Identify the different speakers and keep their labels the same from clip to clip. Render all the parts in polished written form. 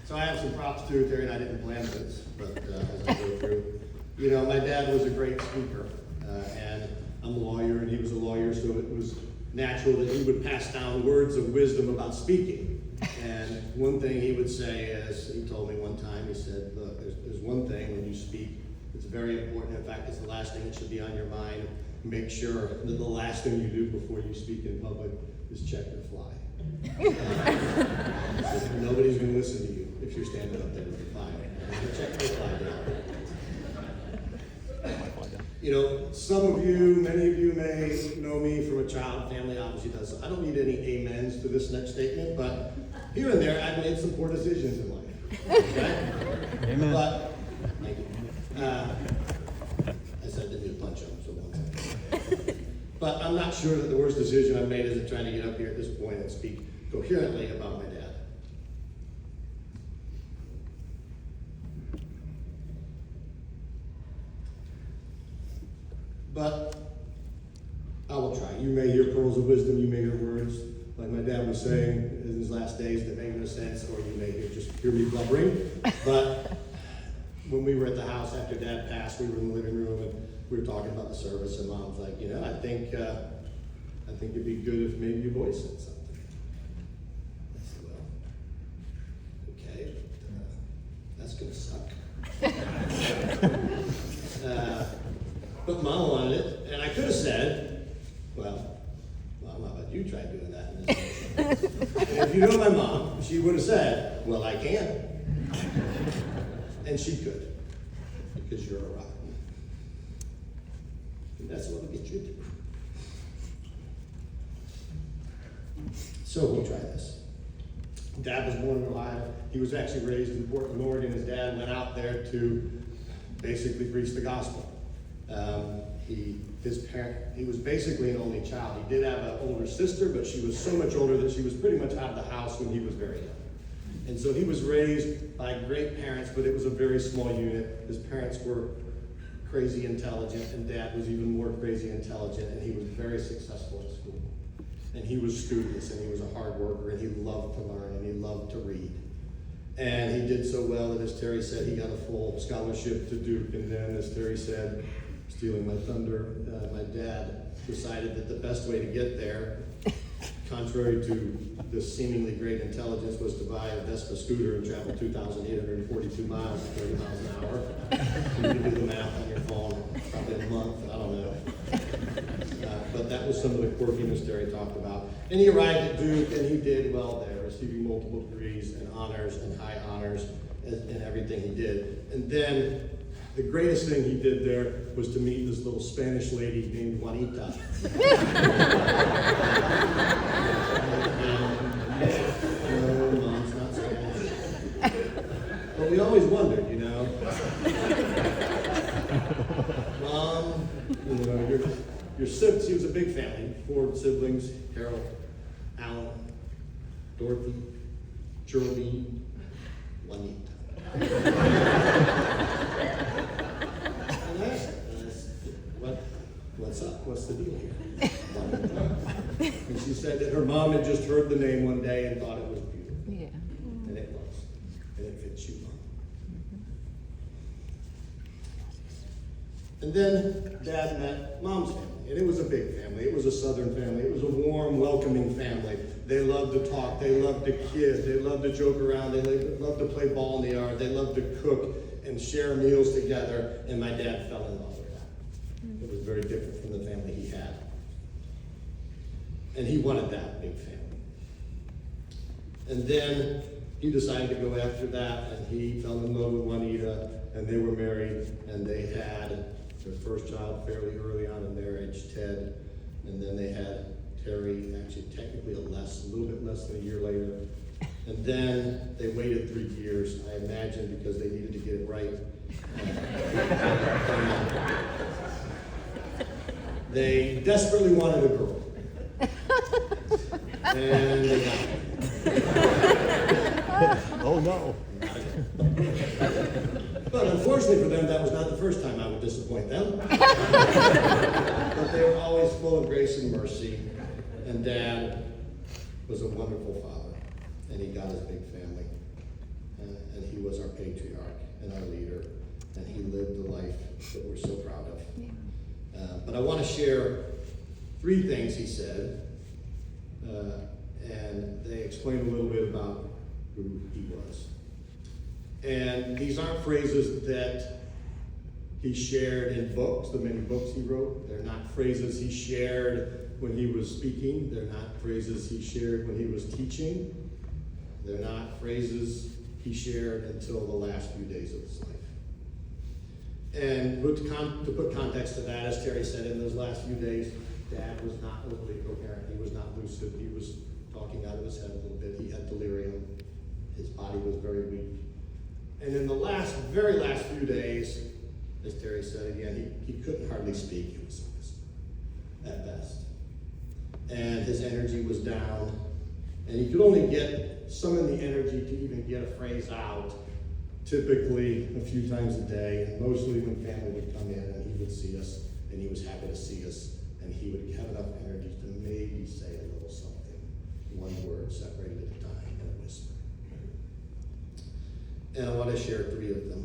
Speaker 1: So I have some props too, Terry, and I didn't plan this, but as I go through. You know, my dad was a great speaker, and I'm a lawyer, and he was a lawyer, so it was natural that he would pass down words of wisdom about speaking. And one thing he would say is, he told me one time, he said, look, there's one thing when you speak, it's very important. In fact, it's the last thing that should be on your mind. Make sure that the last thing you do before you speak in public is check your fly. So nobody's going to listen to you if you're standing up there with your fly. Check your fly down. You know, some of you, many of you may know me from a child. Family obviously does. I don't need any amens to this next statement, but here and there I've made some poor decisions in life. Okay?
Speaker 2: Amen.
Speaker 1: But, thank you. I said I didn't need to punch him, so one second. But I'm not sure that the worst decision I've made is trying to get up here at this point and speak coherently about my dad. But I will try. You may hear pearls of wisdom, you may hear words like my dad was saying in his last days that make no sense, or you may just hear me blubbering. But when we were at the house after Dad passed, we were in the living room and we were talking about the service, and Mom's like, you know, I think it'd be good if maybe your voice said something. I said, well, okay, that's gonna suck. But Mom wanted it, and I could have said, well, Mom, how about you try doing that in this situation? And if you know my mom, she would have said, well, I can. And she could, because you're a rock. And that's what will get you through. So we'll try this. Dad was born alive. He was actually raised in Portland, Oregon. His dad went out there to basically preach the gospel. He was basically an only child. He did have an older sister, but she was so much older that she was pretty much out of the house when he was very young. And so he was raised by great parents, but it was a very small unit. His parents were crazy intelligent, and Dad was even more crazy intelligent, and he was very successful in school. And he was studious, and he was a hard worker, and he loved to learn, and he loved to read. And he did so well that, as Terry said, he got a full scholarship to Duke. And then, as Terry said, stealing my thunder, my dad decided that the best way to get there, contrary to this seemingly great intelligence, was to buy a Vespa scooter and travel 2,842 miles at 30 miles an hour. You can do the math on your phone, probably a month, I don't know. But that was some of the quirkiness Terry talked about. And he arrived at Duke, and he did well there, receiving multiple degrees and honors and high honors in everything he did. And then the greatest thing he did there was to meet this little Spanish lady named Juanita. No, Mom's not Spanish. But we always wondered, you know. Mom, you know, your siblings, he was a big family, 4 siblings, Harold, Alan, Dorothy, Geraldine, Juanita. What's up? What's the deal here? And she said that her mom had just heard the name one day and thought it was beautiful.
Speaker 3: Yeah.
Speaker 1: And it was. And it fits you, Mom. And then Dad met Mom's family. And it was a big family. It was a Southern family. It was a warm, welcoming family. They loved to talk. They loved to kid. They loved to joke around. They loved to play ball in the yard. They loved to cook and share meals together. And my dad fell in love with that. It was very different from the family he had. And he wanted that big family. And then he decided to go after that, and he fell in love with Juanita, and they were married, and they had their first child fairly early on in marriage, Ted, and then they had Terry, actually technically a little bit less than a year later. And then they waited 3 years, I imagine, because they needed to get it right. They desperately wanted a girl. And they got it.
Speaker 2: Oh no.
Speaker 1: But unfortunately for them, that was not the first time I would disappoint them. But they were always full of grace and mercy. And Dad was a wonderful father. And he got his big family. and our leader, and he lived the life that we're so proud of. But I want to share 3 things he said, and they explain a little bit about who he was. And these aren't phrases that he shared in books, the many books he wrote. They're not phrases he shared when he was speaking. They're not phrases he shared when he was teaching. They're not phrases he shared until the last few days of his life. And to put context to that, as Terry said, in those last few days, Dad was not overly coherent. He was not lucid. He was talking out of his head a little bit. He had delirium. His body was very weak. And in the very last few days, as Terry said again, he couldn't hardly speak. He was at best. And his energy was down. And he could only get some of the energy to even get a phrase out, typically a few times a day, and mostly when family would come in and he would see us, and he was happy to see us, and he would have enough energy to maybe say a little something, one word separated at a time in a whisper. And I want to share 3 of them.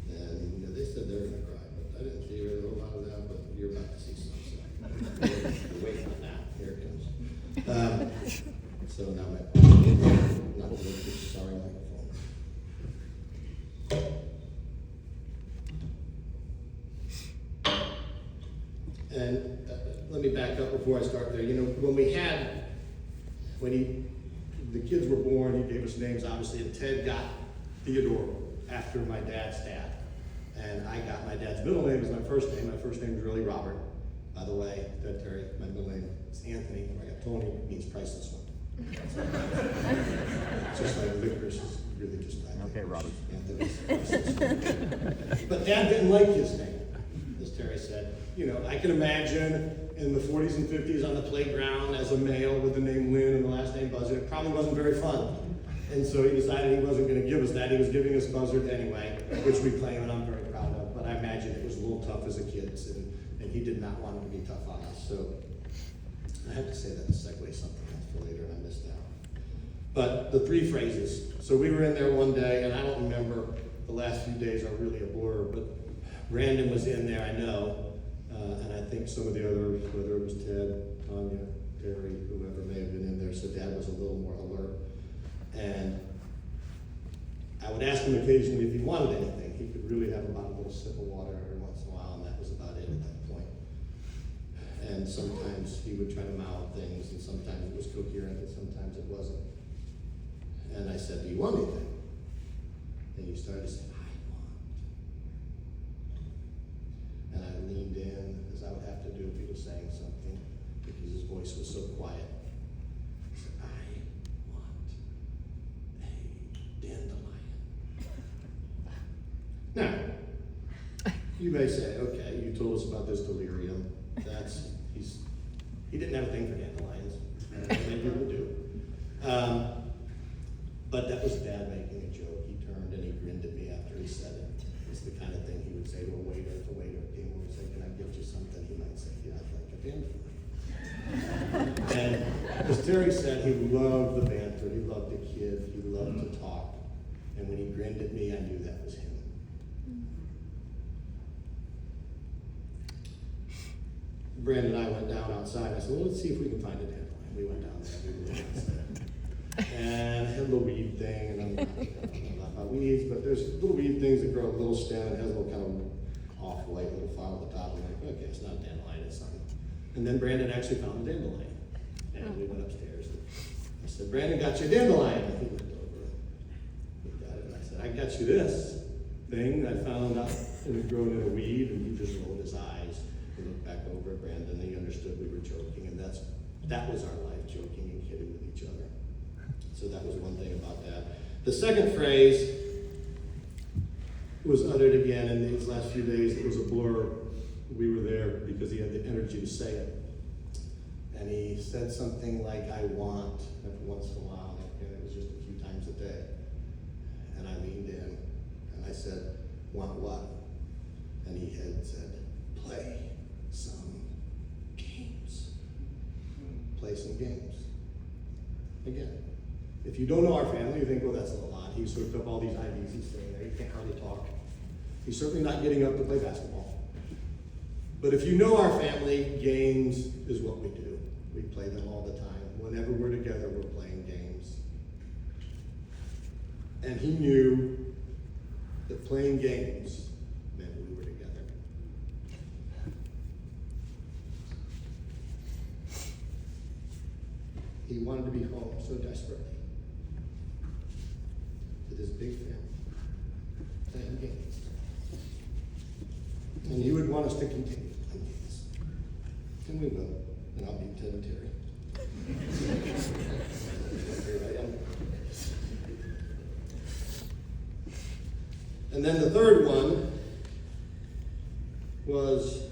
Speaker 1: And they said they were going to cry, but I didn't see really a whole lot of that, but you're about to see some. You're waiting on that. Here it comes. So now not the sorry microphone. And let me back up before I start there. You know, when the kids were born, he gave us names, obviously, and Ted got Theodore after my dad's dad. And I got my dad's middle name as my first name. My first name is really Robert. By the way, Terry, my middle name is Anthony. I got Tony, it means priceless one. Just like Vickers is really just that.
Speaker 2: Okay, Robert.
Speaker 1: Anthony's priceless one. But Dad didn't like his name, as Terry said. You know, I can imagine in the 40s and 50s on the playground as a male with the name Lynn and the last name Buzzard. It probably wasn't very fun. And so he decided he wasn't going to give us that. He was giving us Buzzard anyway, which we claim and I'm very proud of. But I imagine it was a little tough as a kid, and he did not want it to be tough on us. So I have to say that to segue something else for later, and I missed out. But the 3 phrases. So we were in there one day, and I don't remember, the last few days are really a blur, but Brandon was in there, I know, and I think some of the others, whether it was Ted, Tanya, Terry, whoever may have been in there, so Dad was a little more alert. And I would ask him occasionally if he wanted anything. He could really have about a little sip of water every once in a while, and that was about it at that point. And sometimes he would try to mouth things, and sometimes it was coherent, and sometimes it wasn't. And I said, "Do you want anything?" And he started to say, "I want." And I leaned in, as I would have to do if he was saying something, because his voice was so quiet. I said, "I want a dandelion." Now, you may say, "Okay, you told us about this delirium. He didn't have a thing for dandelions. Many people do. But that was Dad making a joke. He turned and he grinned at me after he said it. It's the kind of thing he would say to a waiter if the waiter came over and said, "Can I gift you something?" He might say, "Yeah, I'd like a dandelion." And as Terry said, he loved the banter. He loved the kid. He loved to talk. And when he grinned at me, I knew that was him. Brandon and I went down outside. I said, "Well, let's see if we can find a dandelion." We went down there. We went outside. And I had a little weed thing, and I'm not about weeds, but there's little weed things that grow a little stem and has a little kind of off-white little flower at the top. I'm like, "Okay, it's not a dandelion, it's something." And then Brandon actually found a dandelion. And we went upstairs. And I said, "Brandon got you a dandelion." And he looked over and looked at it, and I said, "I got you this thing I found out it had grown in a weed." And he just rolled his eyes. He looked back over at Brandon, and he understood we were joking, and that was our life, joking and kidding with each other. So that was one thing about that. The second phrase was uttered again in these last few days. It was a blur. We were there because he had the energy to say it. And he said something like, "I want," every once in a while, and it was just a few times a day. And I leaned in, and I said, "Want what?" And he had said, "Play some games." Play some games. Again. If you don't know our family, you think, well, that's a lot. He's hooked up all these IVs, he's staying there, he can't hardly talk. He's certainly not getting up to play basketball. But if you know our family, games is what we do. We play them all the time. Whenever we're together, we're playing games. And he knew that playing games meant we were together. He wanted to be home so desperately with his big family, playing games. And he would want us to continue playing games. And we will. And I'll be Ted and Terry. Here I am. And then the third one was,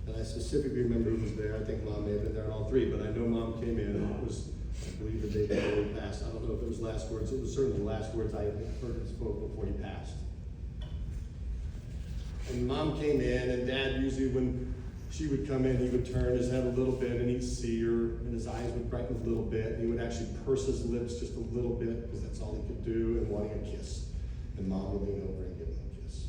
Speaker 1: and I specifically remember who was there. I think Mom may have been there on all three, but I know Mom came in, and it was, I believe, the day before he passed. I don't know if it was last words. It was certainly the last words I heard him spoke before he passed. And Mom came in, and Dad usually, when she would come in, he would turn his head a little bit, and he'd see her, and his eyes would brighten a little bit, and he would actually purse his lips just a little bit, because that's all he could do, and wanting a kiss. And Mom would lean over and give him a kiss.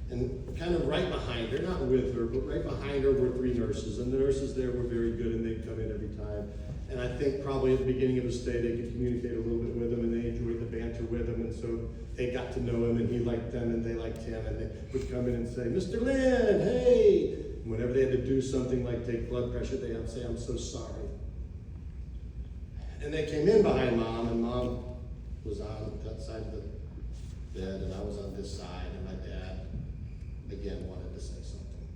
Speaker 1: And kind of right behind her, not with her, but right behind her were three nurses, and the nurses there were very good, and they'd come in every time. And I think probably at the beginning of his stay, they could communicate a little bit with him, and they enjoyed the banter with him, and so they got to know him, and he liked them, and they liked him, and they would come in and say, Mr. Lynn, hey! And whenever they had to do something like take blood pressure, they would say, I'm so sorry. And they came in behind Mom, and Mom was on that side of the bed, and I was on this side, and my dad, again, wanted to say something.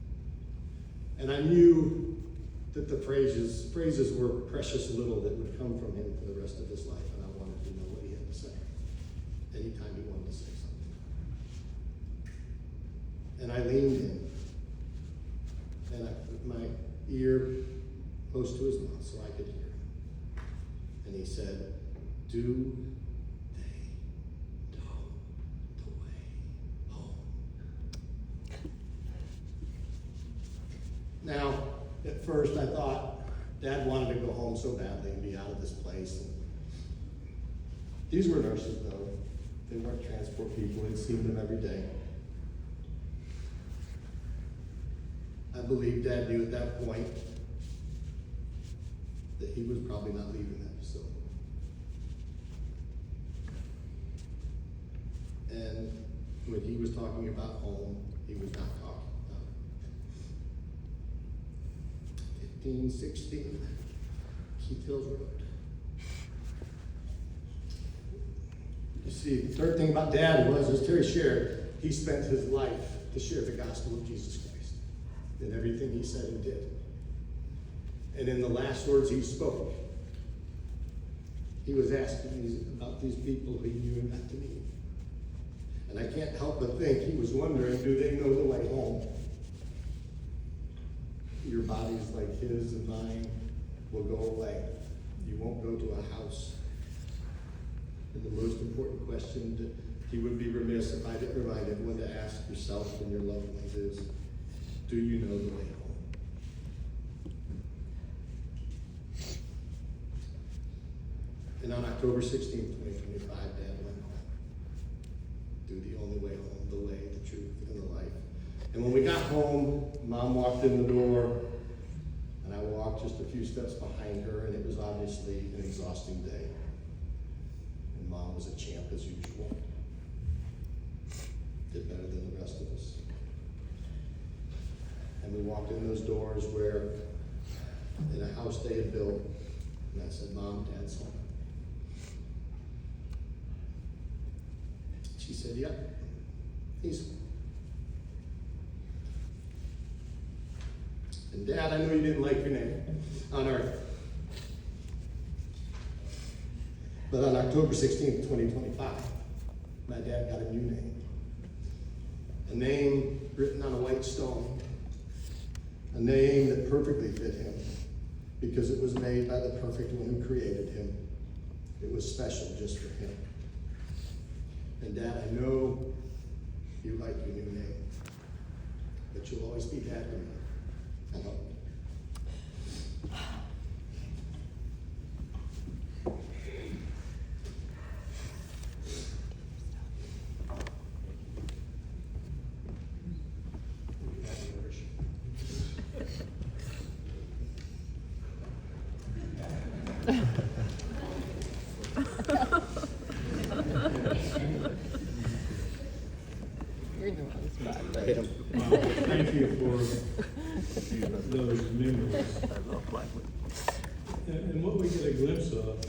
Speaker 1: And I knew that the phrases were precious little that would come from him for the rest of his life, and I wanted to know what he had to say anytime he wanted to say something. And I leaned in, and I put my ear close to his mouth so I could hear him. And he said, do they know the way home? Now, at first I thought Dad wanted to go home so badly and be out of this place. And these were nurses, though. They weren't transport people. I'd seen them every day. I believe Dad knew at that point that he was probably not leaving that facility. And when he was talking about home, he was not talking about 1516 Keith Hills Road. You see, the third thing about Dad was, as Terry shared, he spent his life to share the gospel of Jesus Christ in everything he said and did. And in the last words he spoke, he was asking me about these people who he knew and got to meet. And I can't help but think he was wondering, do they know the way home? Your bodies like his and mine will go away. You won't go to a house. And the most important question that he would be remiss if I didn't remind everyone to ask yourself and your loved ones is, do you know the way home? And on October 16th, 2025, Dad went home. Do the only way home, the way, the truth, and the life. And when we got home, Mom walked in the door, and I walked just a few steps behind her, and it was obviously an exhausting day. And Mom was a champ as usual. Did better than the rest of us. And we walked in those doors where, in a house they had built, and I said, Mom, Dad's home. She said, yep, he's home. And Dad, I know you didn't like your name on earth. But on October 16th, 2025, my dad got a new name. A name written on a white stone. A name that perfectly fit him because it was made by the perfect one who created him. It was special just for him. And Dad, I know you like your new name, but you'll always be Dad to me. I hope. him.
Speaker 2: Thank you for those memories. And what we get a glimpse of